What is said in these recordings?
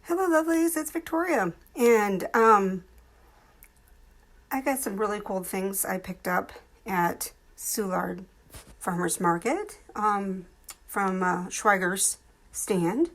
Hello lovelies, it's Victoria, and I got some really cool things I picked up at Soulard Farmers Market from Schweiger's stand.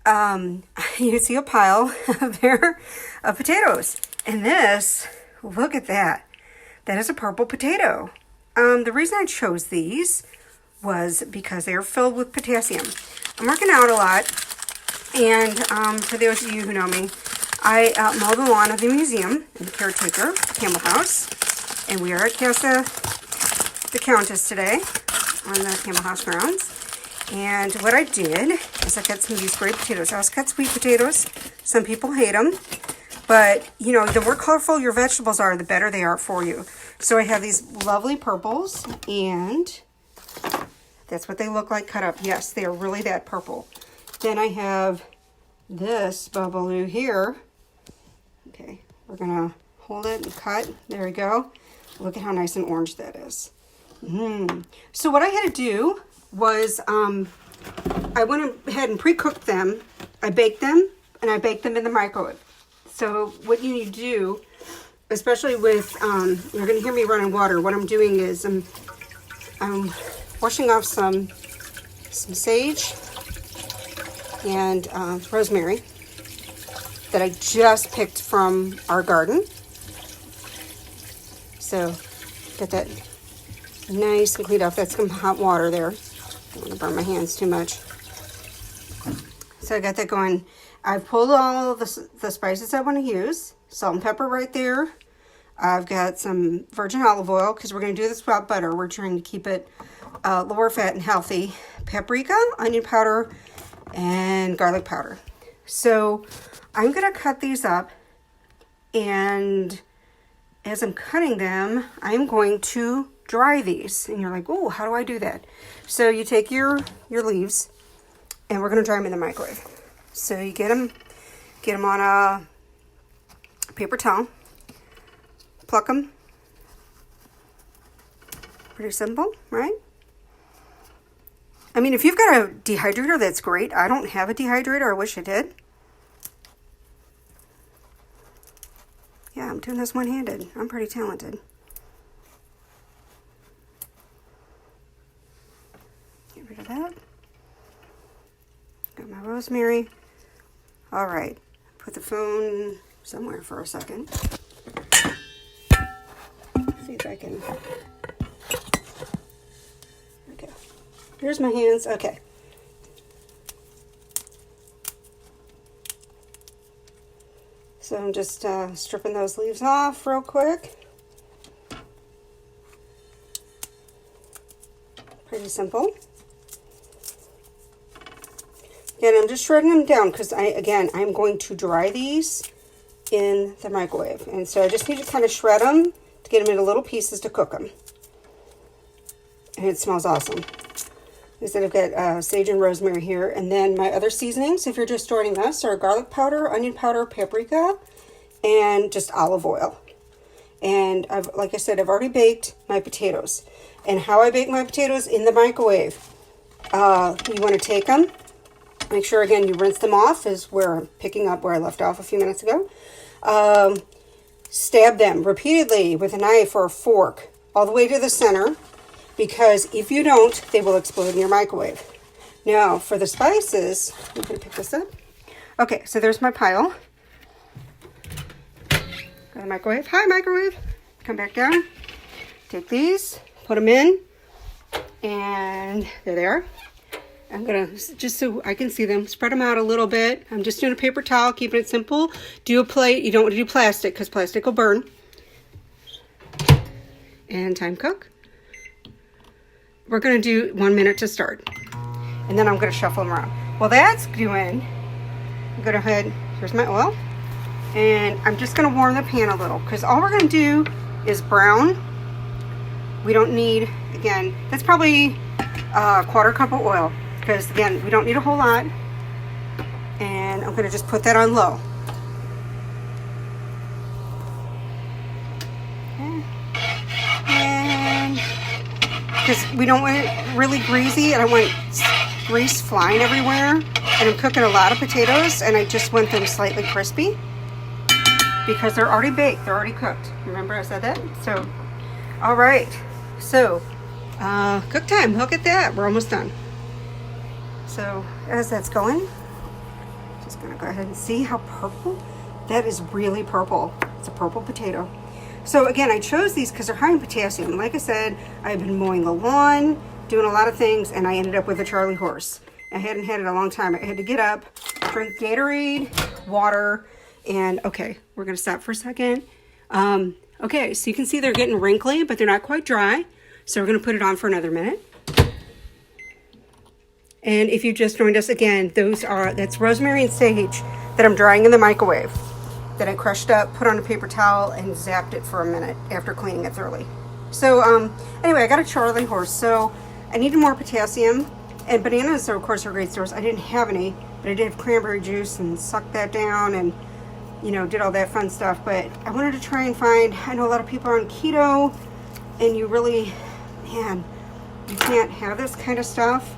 You see a pile there of potatoes, and this, look at that, that is a purple potato. The reason I chose these was because they are filled with potassium. I'm working out a lot. And for those of you who know me, I mow the lawn of the museum and the caretaker, Campbell House. And we are at Casa the Countess today on the Campbell House grounds. And what I did is I got some of these great potatoes. I also got sweet potatoes. Some people hate them. But, you know, the more colorful your vegetables are, the better they are for you. So I have these lovely purples. And that's what they look like cut up. Yes, they are really that purple. Then I have this bubbaloo here. Okay, we're gonna hold it and cut. There we go. Look at how nice and orange that is. So what I had to do was I went ahead and pre-cooked them. I baked them, and I baked them in the microwave. So what you need to do, especially with, you're gonna hear me running water. What I'm doing is I'm washing off some sage and rosemary that I just picked from our garden. So get that nice and cleaned off. That's some hot water there. Don't want to burn my hands too much. So I got that going. I've pulled all of the spices I want to use. Salt and pepper right there. I've got some virgin olive oil because we're going to do this without butter. We're trying to keep it lower fat and healthy. Paprika, onion powder, and garlic powder. So I'm going to cut these up, and as I'm cutting them, I'm going to dry these. And you're like, oh, how do I do that? So you take your leaves, and we're going to dry them in the microwave. So you get them on a paper towel, pluck them. Pretty simple, right? I mean, if you've got a dehydrator, that's great. I don't have a dehydrator. I wish I did. Yeah, I'm doing this one-handed. I'm pretty talented. Get rid of that. Got my rosemary. All right. Put the phone somewhere for a second. See if I can... Okay. Here's my hands. Okay. So I'm just stripping those leaves off real quick. Pretty simple. Again, I'm just shredding them down because I'm going to dry these in the microwave. And so I just need to kind of shred them to get them into little pieces to cook them. And it smells awesome. Instead, I've got sage and rosemary here. And then my other seasonings, if you're just starting this, are garlic powder, onion powder, paprika, and just olive oil. And like I said, I've already baked my potatoes. And how I bake my potatoes in the microwave. You want to take them. Make sure, again, you rinse them off, is where I'm picking up where I left off a few minutes ago. Stab them repeatedly with a knife or a fork all the way to the center. Because if you don't, they will explode in your microwave. Now, for the spices, I'm going to pick this up. Okay, so there's my pile. Go to the microwave. Hi, microwave. Come back down. Take these, put them in, and there they are. I'm going to, just so I can see them, spread them out a little bit. I'm just doing a paper towel, keeping it simple. Do a plate. You don't want to do plastic because plastic will burn. And time cook. We're going to do 1 minute to start. And then I'm going to shuffle them around. While that's doing, I'm going to go ahead, here's my oil. And I'm just going to warm the pan a little. Because all we're going to do is brown. We don't need, again, that's probably a 1/4 cup of oil. Because, again, we don't need a whole lot. And I'm going to just put that on low. Because we don't want it really greasy. I don't want grease flying everywhere. And I'm cooking a lot of potatoes, and I just want them slightly crispy because they're already baked, they're already cooked. Remember I said that? So, all right. So, cook time, look at that. We're almost done. So, as that's going, just gonna go ahead and see how purple. That is really purple. It's a purple potato. So again, I chose these because they're high in potassium. Like I said, I've been mowing the lawn, doing a lot of things, and I ended up with a Charlie horse. I hadn't had it a long time. I had to get up, drink Gatorade, water, and okay, we're gonna stop for a second. Okay, so you can see they're getting wrinkly, but they're not quite dry. So we're gonna put it on for another minute. And if you just joined us again, that's rosemary and sage that I'm drying in the microwave, that I crushed up, put on a paper towel, and zapped it for a minute after cleaning it thoroughly. So anyway, I got a Charlie horse, so I needed more potassium. And bananas, of course, are great source. I didn't have any, but I did have cranberry juice and sucked that down and, you know, did all that fun stuff. But I wanted to try and find, I know a lot of people are on keto, and you really, man, you can't have this kind of stuff.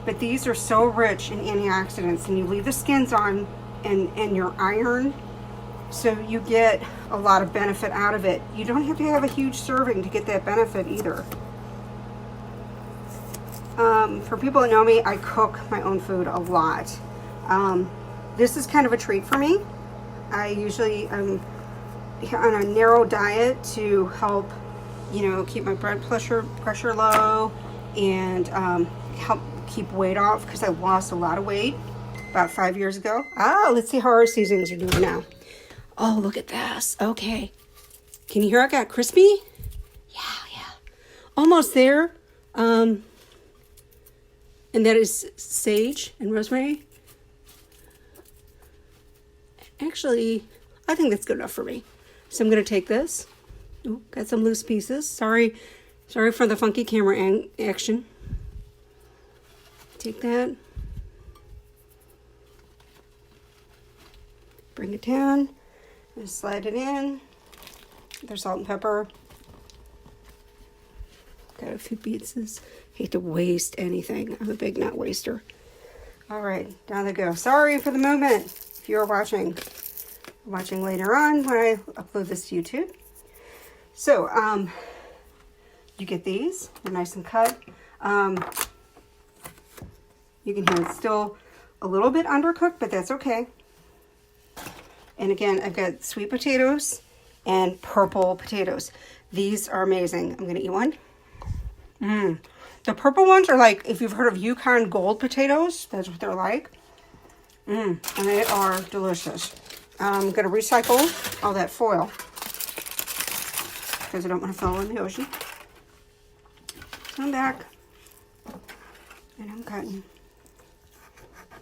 But these are so rich in antioxidants, and you leave the skins on and your iron, so you get a lot of benefit out of it. You don't have to have a huge serving to get that benefit either. For people that know me, I cook my own food a lot. This is kind of a treat for me. I usually am on a narrow diet to help, you know, keep my blood pressure low and help keep weight off, because I lost a lot of weight about 5 years ago. Let's see how our seasonings are doing now. Oh, look at this. Okay. Can you hear it got crispy? Yeah. Almost there. And that is sage and rosemary. Actually, I think that's good enough for me. So I'm going to take this. Ooh, got some loose pieces. Sorry for the funky camera action. Take that. Bring it down. And slide it in. There's salt and pepper. Got a few pieces. Hate to waste anything. I'm a big not waster. All right, down they go. Sorry for the moment if you're watching later on when I upload this to YouTube. So, you get these. They're nice and cut. You can hear it's still a little bit undercooked, but that's okay. And again, I've got sweet potatoes and purple potatoes. These are amazing. I'm going to eat one. The purple ones are like, if you've heard of Yukon Gold potatoes, that's what they're like. And they are delicious. I'm going to recycle all that foil because I don't want to fall in the ocean. So I'm back. And I'm cutting.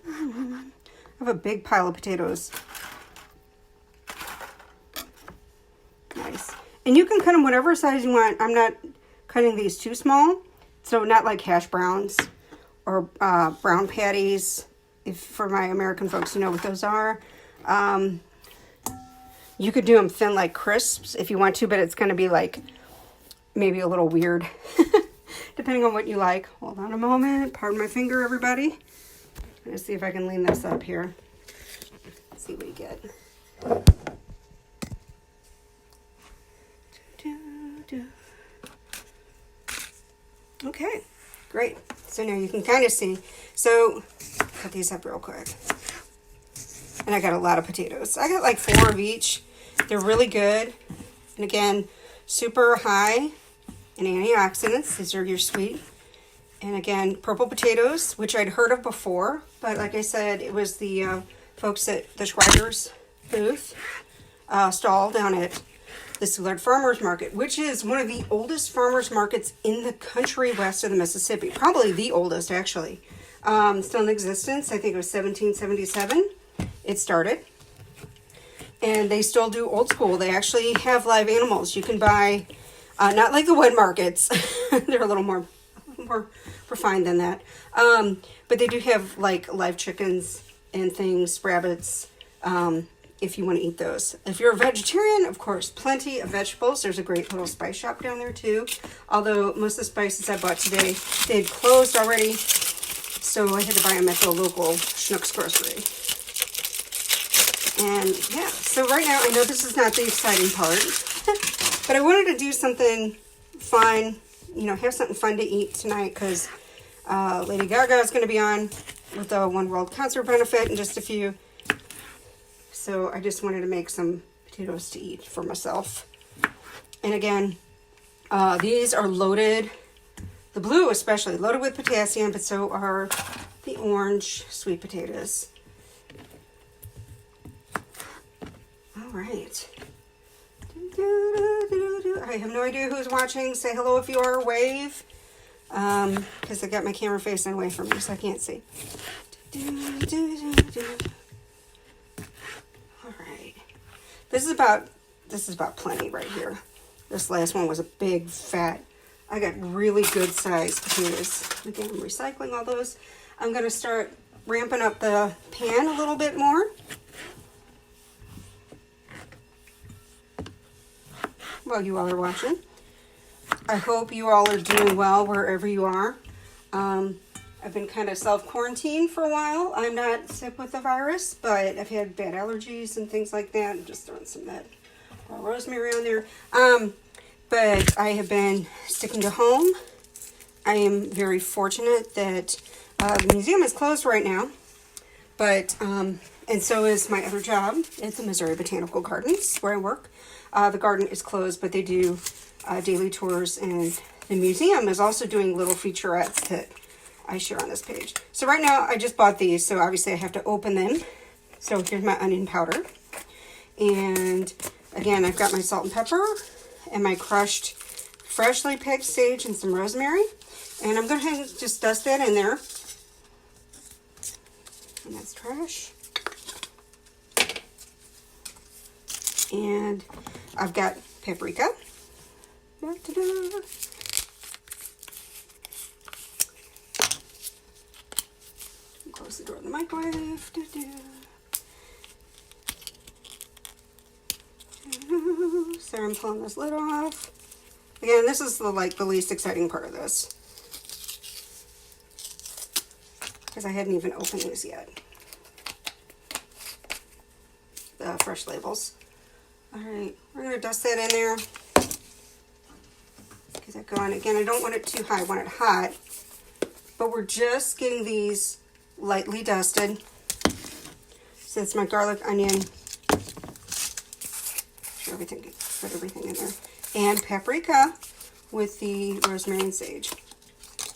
I have a big pile of potatoes. Nice. And you can cut them whatever size you want. I'm not cutting these too small. So not like hash browns or brown patties. For my American folks who know what those are. You could do them thin like crisps if you want to, but it's going to be like maybe a little weird. Depending on what you like. Hold on a moment. Pardon my finger, everybody. Let's see if I can lean this up here. Let's see what you get. Okay, great. So now you can kind of see. So, cut these up real quick. And I got a lot of potatoes. I got like 4 of each. They're really good. And again, super high in antioxidants. These are your sweet. And again, purple potatoes, which I'd heard of before. But like I said, it was the folks at the Schreiber's booth stall down at the Soulard Farmers Market, which is one of the oldest farmers markets in the country west of the Mississippi. Probably the oldest, actually. Still in existence. I think it was 1777 it started. And they still do old school. They actually have live animals. You can buy, not like the wet markets. They're a little more refined than that. But they do have like live chickens and things, rabbits, if you want to eat those. If you're a vegetarian, of course, plenty of vegetables. There's a great little spice shop down there too. Although most of the spices I bought today, they had closed already. So I had to buy them at the local Schnucks grocery. And yeah, so right now, I know this is not the exciting part, but I wanted to do something fun, you know, have something fun to eat tonight, because Lady Gaga is going to be on with the One World Concert Benefit in just a few. So I just wanted to make some potatoes to eat for myself. And again, these are loaded, the blue especially, loaded with potassium, but so are the orange sweet potatoes. All right. I have no idea who's watching. Say hello if you are, wave. Because I got my camera facing away from me, so I can't see. All right. This is about plenty right here. This last one was a big fat. I got really good sized potatoes. Again, I'm recycling all those. I'm going to start ramping up the pan a little bit more. While you all are watching. I hope you all are doing well wherever you are. I've been kind of self-quarantined for a while. I'm not sick with the virus, but I've had bad allergies and things like that. I'm just throwing some of that rosemary on there. But I have been sticking to home. I am very fortunate that the museum is closed right now, but and so is my other job at the Missouri Botanical Gardens where I work. The garden is closed, but they do daily tours, and the museum is also doing little featurettes that I share on this page. So right now I just bought these, so obviously I have to open them. So here's my onion powder. And again, I've got my salt and pepper and my crushed freshly picked sage and some rosemary. And I'm going to just dust that in there. And that's trash. And I've got paprika. Close the door of the microwave. So I'm pulling this lid off. Again, this is the least exciting part of this, because I hadn't even opened these yet. The fresh labels. All right, we're going to dust that in there. Get that going. Again, I don't want it too high, I want it hot. But we're just getting these lightly dusted. So it's my garlic, onion. Put everything in there. And paprika with the rosemary and sage.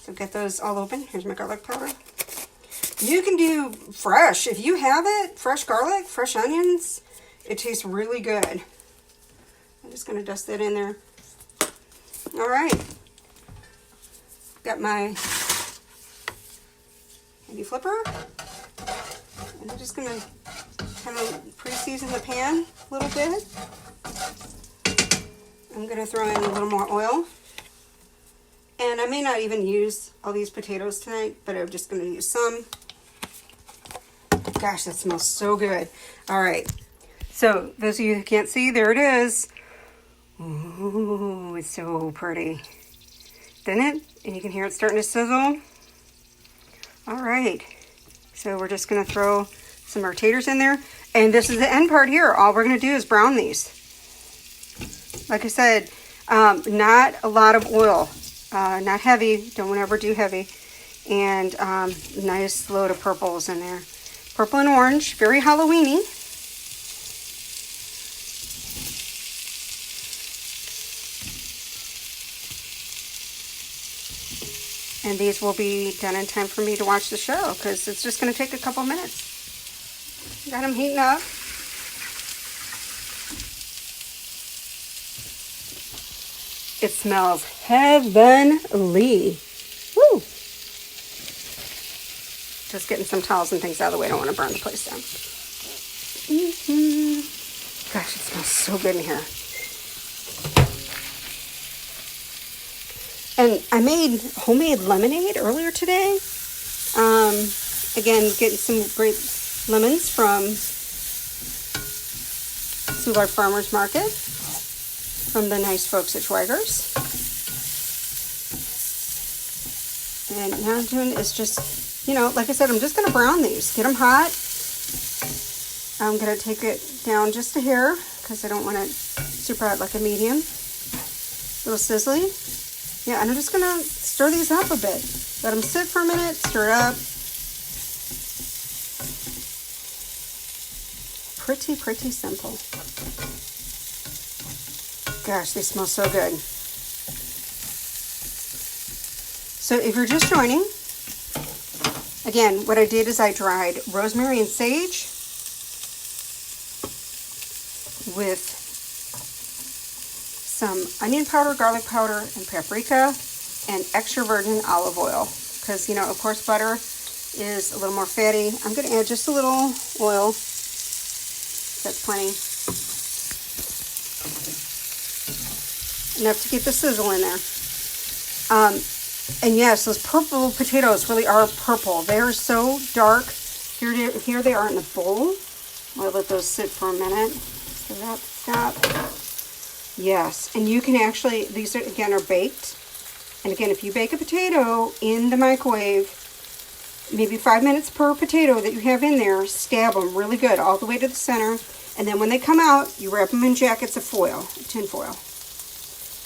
So get those all open. Here's my garlic powder. You can do fresh. If you have it, fresh garlic, fresh onions, it tastes really good. I'm just going to dust that in there. All right. Got my handy flipper. And I'm just going to kind of pre-season the pan a little bit. I'm going to throw in a little more oil. And I may not even use all these potatoes tonight, but I'm just going to use some. Gosh, that smells so good. All right. So those of you who can't see, there it is. Ooh, it's so pretty. Isn't it? And you can hear it starting to sizzle. All right. So we're just going to throw some more taters in there. And this is the end part here. All we're going to do is brown these. Like I said, not a lot of oil. Not heavy. Don't ever do heavy. And nice load of purples in there. Purple and orange. Very Halloween-y. And these will be done in time for me to watch the show, because it's just going to take a couple minutes. Got them heating up. It smells heavenly. Woo! Just getting some towels and things out of the way. I don't want to burn the place down. Gosh, it smells so good in here. And I made homemade lemonade earlier today. Again, getting some great lemons from Soulard Farmers Market from the nice folks at Schweiger's. And now I'm doing is just, you know, like I said, I'm just going to brown these. Get them hot. I'm going to take it down just a hair because I don't want it super hot, like a medium. A little sizzly. Yeah, and I'm just going to stir these up a bit. Let them sit for a minute, stir it up. Pretty simple. Gosh, they smell so good. So if you're just joining, again, what I did is I dried rosemary and sage with some onion powder, garlic powder, and paprika, and extra virgin olive oil. Because, you know, of course, butter is a little more fatty. I'm going to add just a little oil. That's plenty. Enough to get the sizzle in there. And yes, those purple potatoes really are purple. They are so dark. Here they are in the bowl. I'll let those sit for a minute. Stop. Yes, and you can actually, these are, again, are baked. And again, if you bake a potato in the microwave, maybe 5 minutes per potato that you have in there, stab them really good all the way to the center. And then when they come out, you wrap them in jackets of foil, tin foil.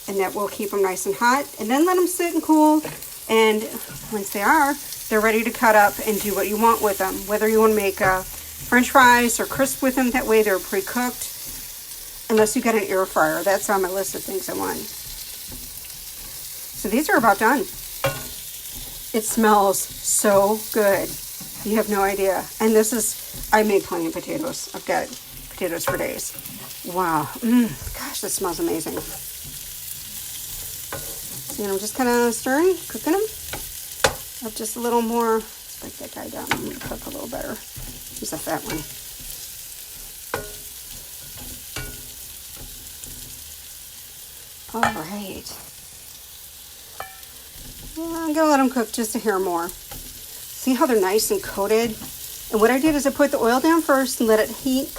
And that will keep them nice and hot. And then let them sit and cool. And once they're ready to cut up and do what you want with them. Whether you want to make French fries or crisp with them, that way they're pre-cooked. Unless you got an air fryer. That's on my list of things I want. So these are about done. It smells so good. You have no idea. And this is, I made plenty of potatoes. I've got potatoes for days. Wow. Gosh, this smells amazing. So, you know, I'm just kind of stirring, cooking them. Up just a little more. Break that guy down. I'm going to cook a little better. Use a fat one. All right. I'm going to let them cook just a hair more. See how they're nice and coated? And what I did is I put the oil down first and let it heat.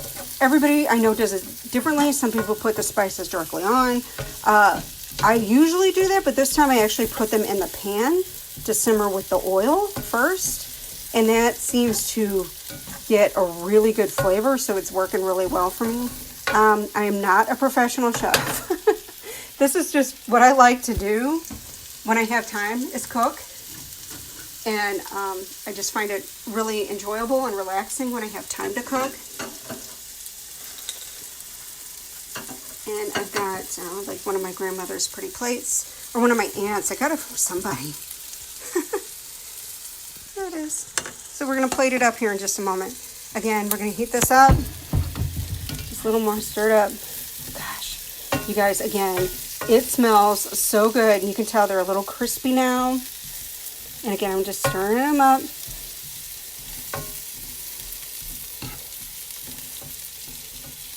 Everybody I know does it differently. Some people put the spices directly on. I usually do that, but this time I actually put them in the pan to simmer with the oil first. And that seems to get a really good flavor, so it's working really well for me. I am not a professional chef. This is just what I like to do when I have time, is cook. And I just find it really enjoyable and relaxing when I have time to cook. And I've got like one of my grandmother's pretty plates, or one of my aunts. I got it from somebody. There it is. So we're going to plate it up here in just a moment. Again, we're going to heat this up. Just a little more stirred up. Gosh, you guys, again, it smells so good. You can tell they're a little crispy now. And again, I'm just stirring them up.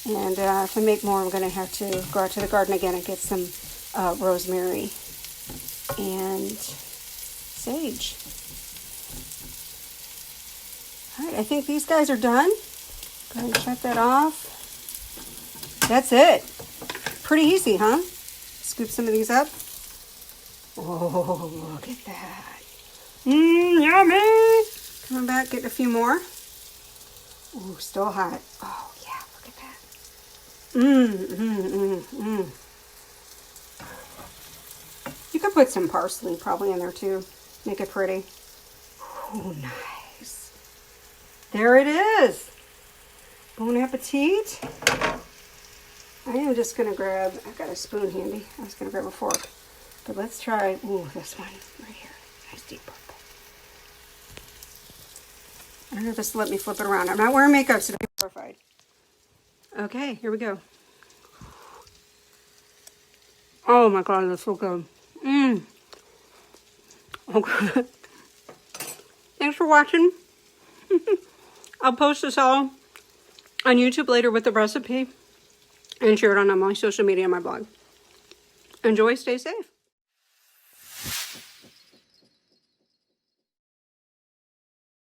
And if I make more, I'm going to have to go out to the garden again and get some rosemary and sage. All right, I think these guys are done. Go ahead and shut that off. That's it. Pretty easy, huh? Scoop some of these up. Oh, look at that. Yummy. Coming back, getting a few more. Ooh, still hot. Oh, yeah, look at that. You could put some parsley probably in there too. Make it pretty. Oh, nice. There it is. Bon appetit. I am just going to grab, I've got a spoon handy. I was going to grab a fork. But let's try, ooh, this one right here. Nice deep purple. I don't know if this will let me flip it around. I'm not wearing makeup, so don't be horrified. Okay, here we go. Oh my God, that's so good. Oh God. Thanks for watching. I'll post this all on YouTube later with the recipe and share it on my social media and my blog. Enjoy, stay safe.